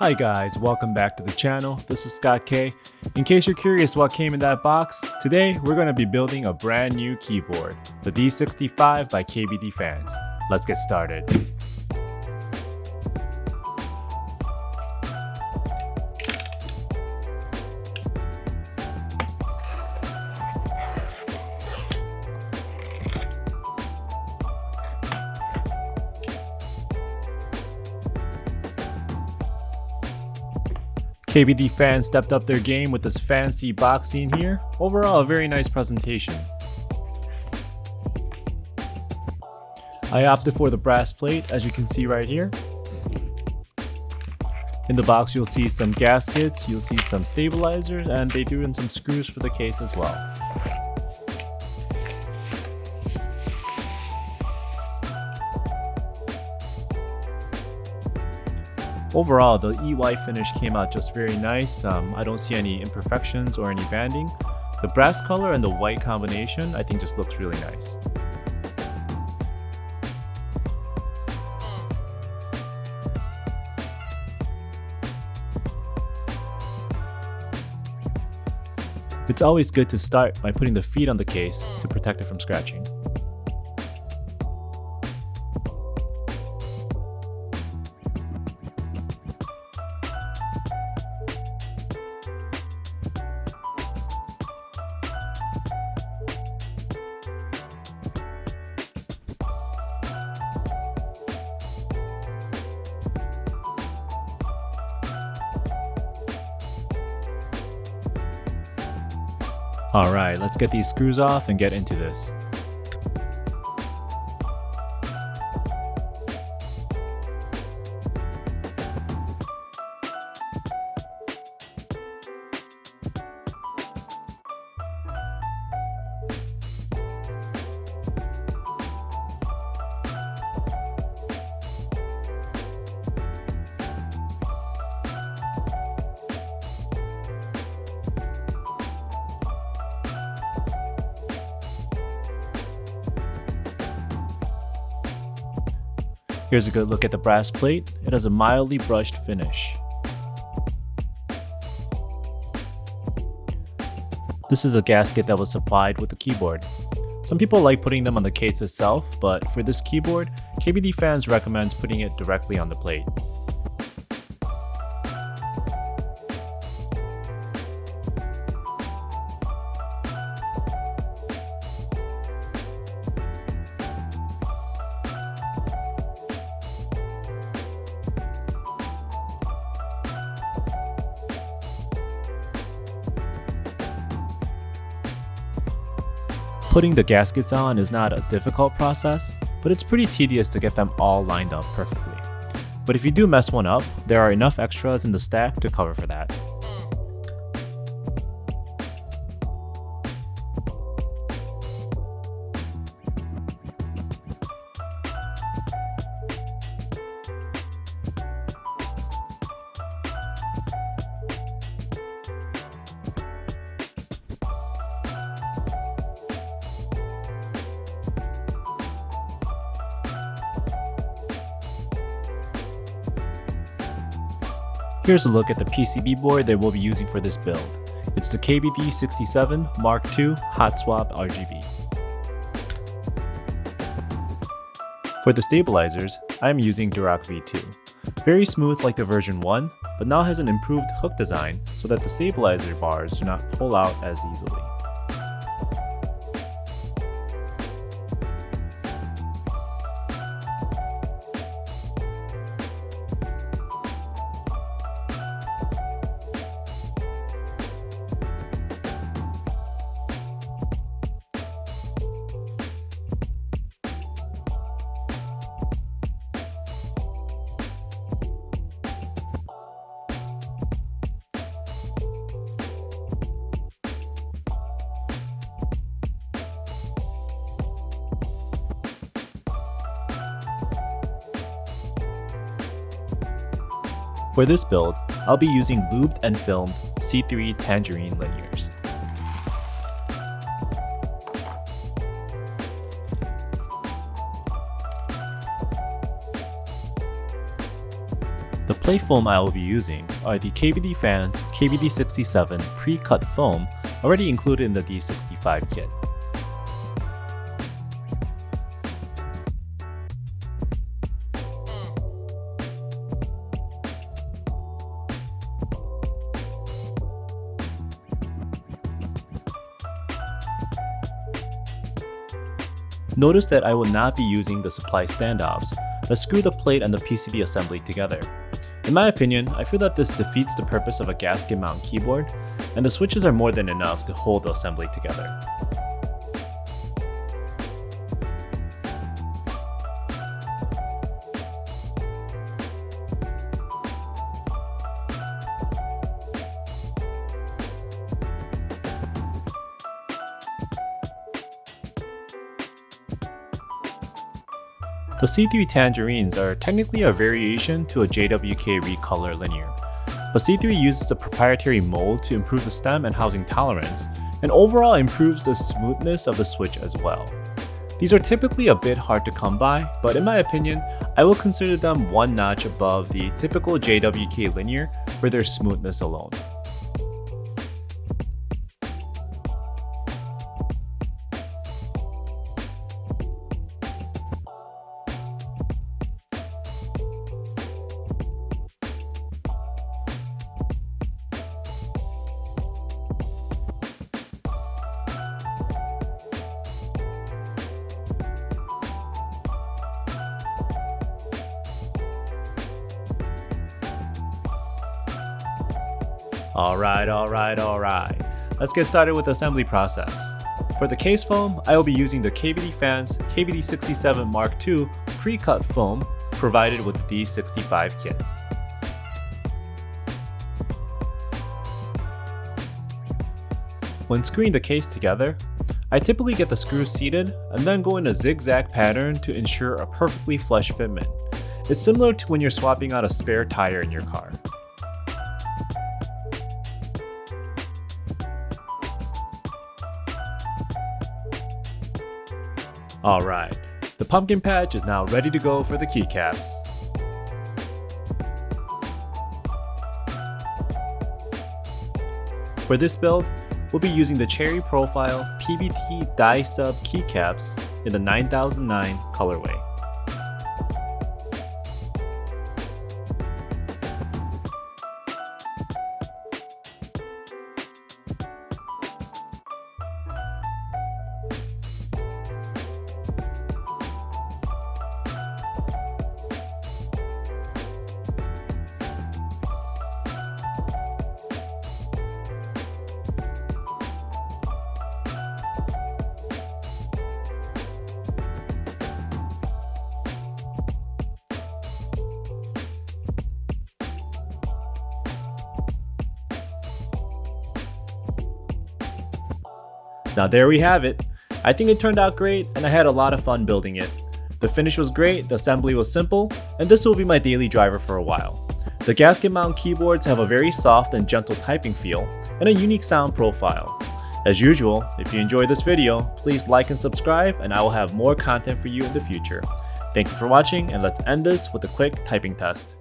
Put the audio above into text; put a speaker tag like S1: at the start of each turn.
S1: Hi guys, welcome back to the channel. This is Scott K. In case you're curious what came in that box, today we're going to be building a brand new keyboard, the D65 by KBDFANS. Let's get started. KBDFANS stepped up their game with this fancy box scene here. Overall, a very nice presentation. I opted for the brass plate, as you can see right here. In the box, you'll see some gaskets, you'll see some stabilizers, and they threw in some screws for the case as well. Overall, the EY finish came out just very nice. I don't see any imperfections or any banding. The brass color and the white combination, I think just looks really nice. It's always good to start by putting the feet on the case to protect it from scratching. Alright, let's get these screws off and get into this. Here's a good look at the brass plate. It has a mildly brushed finish. This is a gasket that was supplied with the keyboard. Some people like putting them on the case itself, but for this keyboard, KBDFANS recommends putting it directly on the plate. Putting the gaskets on is not a difficult process, but it's pretty tedious to get them all lined up perfectly. But if you do mess one up, there are enough extras in the stack to cover for that. Here's a look at the PCB board that we'll be using for this build. It's the KBD67 Mark II Hot Swap RGB. For the stabilizers, I'm using Durac V2. Very smooth like the version 1, but now has an improved hook design so that the stabilizer bars do not pull out as easily. For this build, I'll be using lubed and filmed C3 Tangerine Linears. The plate foam I will be using are the KBDFANS KBD67 pre-cut foam already included in the D65 kit. Notice that I will not be using the supply standoffs that screw the plate and the PCB assembly together. In my opinion, I feel that this defeats the purpose of a gasket mount keyboard, and the switches are more than enough to hold the assembly together. The C3 Tangerines are technically a variation to a JWK Recolor Linear, but C3 uses a proprietary mold to improve the stem and housing tolerance, and overall improves the smoothness of the switch as well. These are typically a bit hard to come by, but in my opinion, I will consider them one notch above the typical JWK Linear for their smoothness alone. Alright. Let's get started with the assembly process. For the case foam, I will be using the KBDFANS KBD67 Mark II pre-cut foam provided with the D65 kit. When screwing the case together, I typically get the screws seated and then go in a zigzag pattern to ensure a perfectly flush fitment. It's similar to when you're swapping out a spare tire in your car. Alright, the pumpkin patch is now ready to go for the keycaps. For this build, we'll be using the Cherry Profile PBT Die Sub keycaps in the 9009 colorway. Now there we have it. I think it turned out great and I had a lot of fun building it. The finish was great, the assembly was simple, and this will be my daily driver for a while. The gasket mount keyboards have a very soft and gentle typing feel and a unique sound profile. As usual, if you enjoyed this video, please like and subscribe and I will have more content for you in the future. Thank you for watching, and let's end this with a quick typing test.